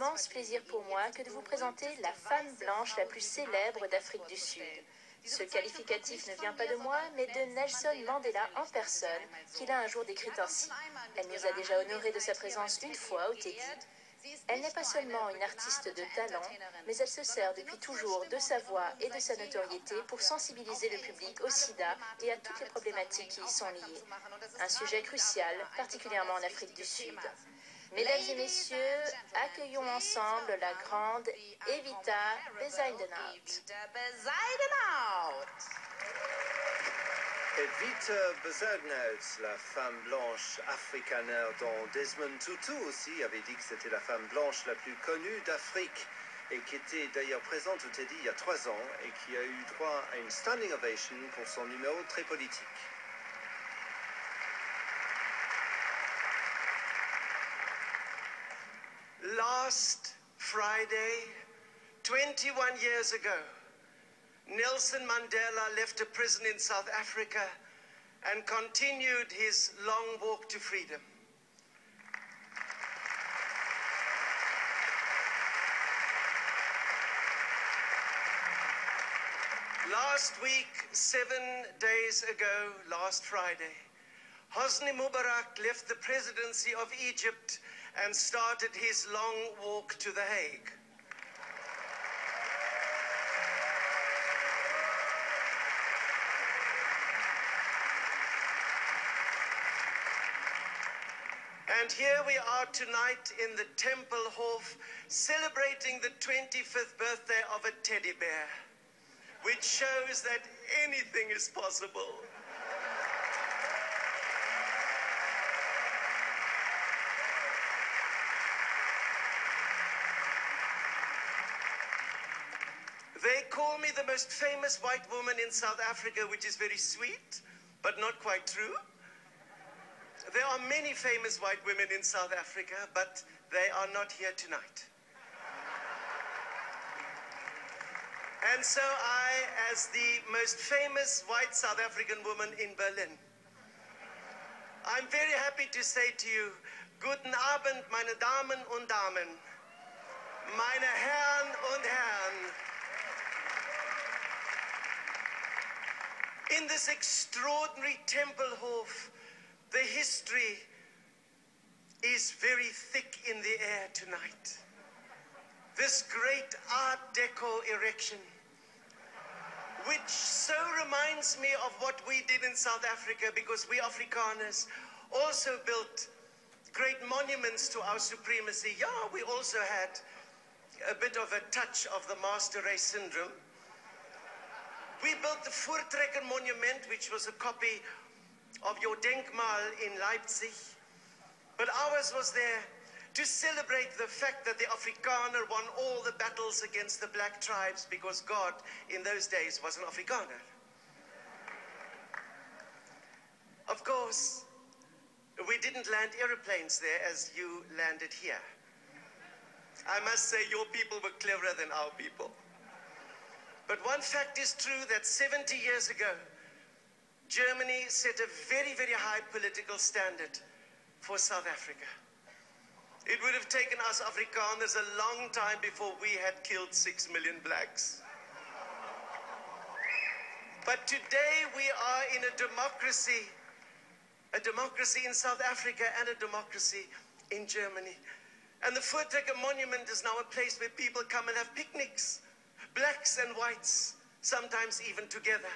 immense plaisir pour moi que de vous présenter la femme blanche la plus célèbre d'Afrique du Sud. Ce qualificatif ne vient pas de moi, mais de Nelson Mandela en personne, qui l'a un jour décrite ainsi. Elle nous a déjà honorés de sa présence une fois au Teddy. Elle n'est pas seulement une artiste de talent, mais elle se sert depuis toujours de sa voix et de sa notoriété pour sensibiliser le public au sida et à toutes les problématiques qui y sont liées. Un sujet crucial, particulièrement en Afrique du Sud. Mesdames et messieurs, accueillons ensemble la grande Evita Bezuidenhout. Evita Bezuidenhout, la femme blanche afrikaner dont Desmond Tutu aussi avait dit que c'était la femme blanche la plus connue d'Afrique et qui était d'ailleurs présente au Teddy il y a 3 ans et qui a eu droit à une standing ovation pour son numéro très politique. Last Friday, 21 years ago, Nelson Mandela left a prison in South Africa and continued his long walk to freedom. Last week, 7 days ago, last Friday, Hosni Mubarak left the presidency of Egypt and started his long walk to The Hague. And here we are tonight in the Tempelhof celebrating the 25th birthday of a teddy bear, which shows that anything is possible. They call me the most famous white woman in South Africa, which is very sweet, but not quite true. There are many famous white women in South Africa, but they are not here tonight. And so I, as the most famous white South African woman in Berlin, I'm very happy to say to you, Guten Abend, meine Damen und Damen, meine Herren und Herren. In this extraordinary Tempelhof, the history is very thick in the air tonight. This great Art Deco erection, which so reminds me of what we did in South Africa, because we Afrikaners also built great monuments to our supremacy. Yeah, we also had a bit of a touch of the master race syndrome. We built the Voortrekker Monument, which was a copy of your Denkmal in Leipzig. But ours was there to celebrate the fact that the Afrikaner won all the battles against the black tribes, because God in those days was an Afrikaner. Of course, we didn't land aeroplanes there as you landed here. I must say your people were cleverer than our people. But one fact is true, that 70 years ago, Germany set a very, very high political standard for South Africa. It would have taken us Afrikaners a long time before we had killed 6 million blacks. But today we are in a democracy in South Africa and a democracy in Germany. And the Voortrekker Monument is now a place where people come and have picnics, blacks and whites, sometimes even together.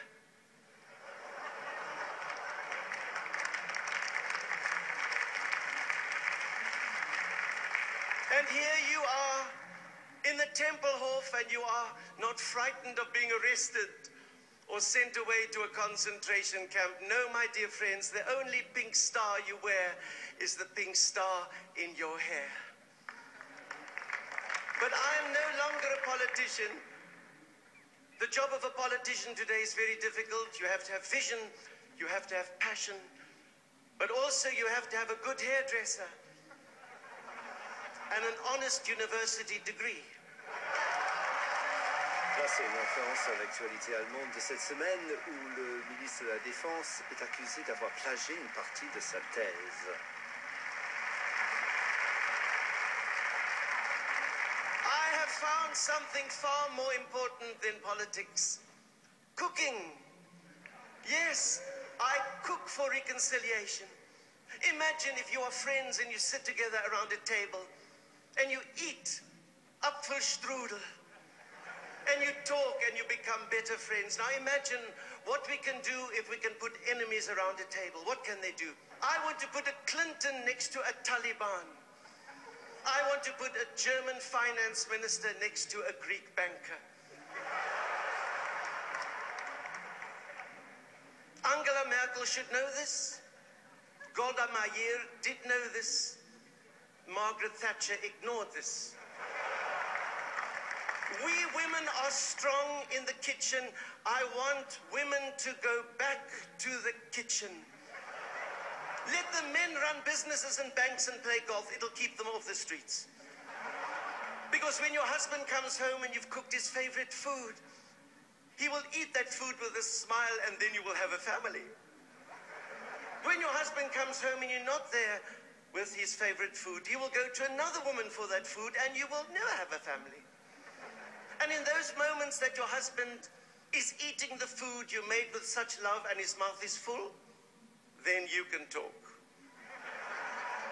And here you are in the Tempelhof, and you are not frightened of being arrested or sent away to a concentration camp. No, my dear friends, the only pink star you wear is the pink star in your hair. But I am no longer a politician. The job of a politician today is very difficult. You have to have vision, you have to have passion, but also you have to have a good hairdresser and an honest university degree. Là, c'est une référence à l'actualité allemande de cette semaine où le ministre de la Défense est accusé d'avoir plagié une partie de sa thèse. found something far more important than politics. Cooking. Yes, I cook for reconciliation. Imagine if you are friends and you sit together around a table and you eat Apfelstrudel and you talk and you become better friends. Now imagine what we can do if we can put enemies around a table. What can they do? I want to put a Clinton next to a Taliban. I want to put a German finance minister next to a Greek banker. Angela Merkel should know this. Golda Meir did know this. Margaret Thatcher ignored this. We women are strong in the kitchen. I want women to go back to the kitchen. Let the men run businesses and banks and play golf. It'll keep them off the streets. Because when your husband comes home and you've cooked his favorite food, he will eat that food with a smile and then you will have a family. When your husband comes home and you're not there with his favorite food, he will go to another woman for that food and you will never have a family. And in those moments that your husband is eating the food you made with such love and his mouth is full, then you can talk.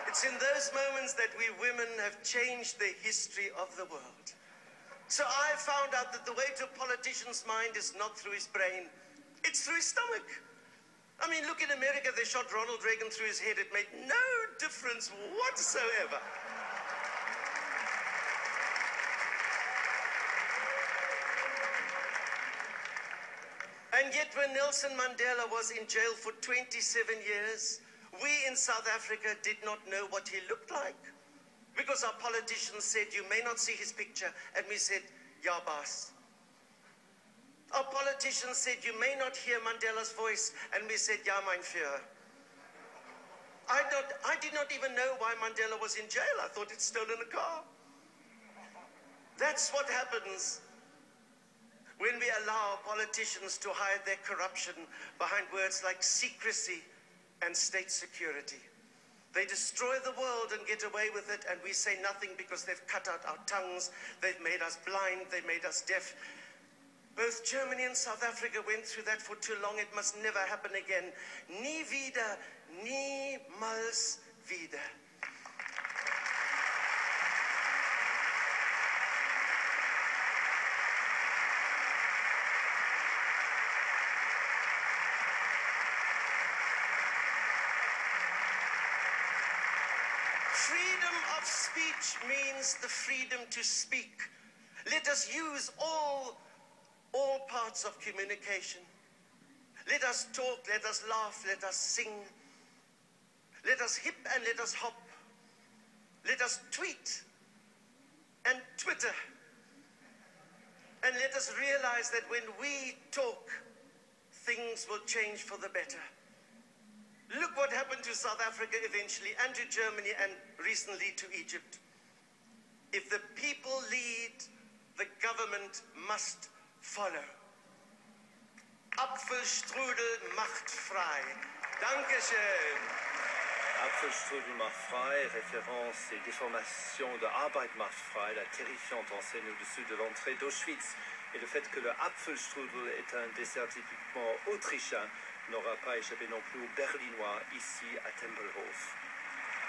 It's in those moments that we women have changed the history of the world. So I found out that the way to a politician's mind is not through his brain, it's through his stomach. I mean, look, in America, they shot Ronald Reagan through his head. It made no difference whatsoever. And yet when Nelson Mandela was in jail for 27 years, we in South Africa did not know what he looked like. Because our politicians said, you may not see his picture. And we said, ja, baas. Our politicians said, you may not hear Mandela's voice. And we said, ja, mein Führer. I did not even know why Mandela was in jail. I thought he'd stolen a car. That's what happens when we allow politicians to hide their corruption behind words like secrecy and state security. They destroy the world and get away with it, and we say nothing because they've cut out our tongues, they've made us blind, they've made us deaf. Both Germany and South Africa went through that for too long. It must never happen again. Nie wieder, niemals wieder. Freedom of speech means the freedom to speak. Let us use all parts of communication. Let us talk, let us laugh, let us sing. Let us hip and let us hop. Let us tweet and Twitter. And let us realize that when we talk, things will change for the better. Look what happened to South Africa eventually, and to Germany, and recently to Egypt. If the people lead, the government must follow. Apfelstrudel macht frei. Dankeschön. Apfelstrudel macht frei, référence et déformation de Arbeit macht frei, la terrifiante enseigne au-dessus de l'entrée d'Auschwitz. Et le fait que le Apfelstrudel est un dessert typiquement autrichien n'aura pas échappé non plus aux Berlinois ici à Tempelhof.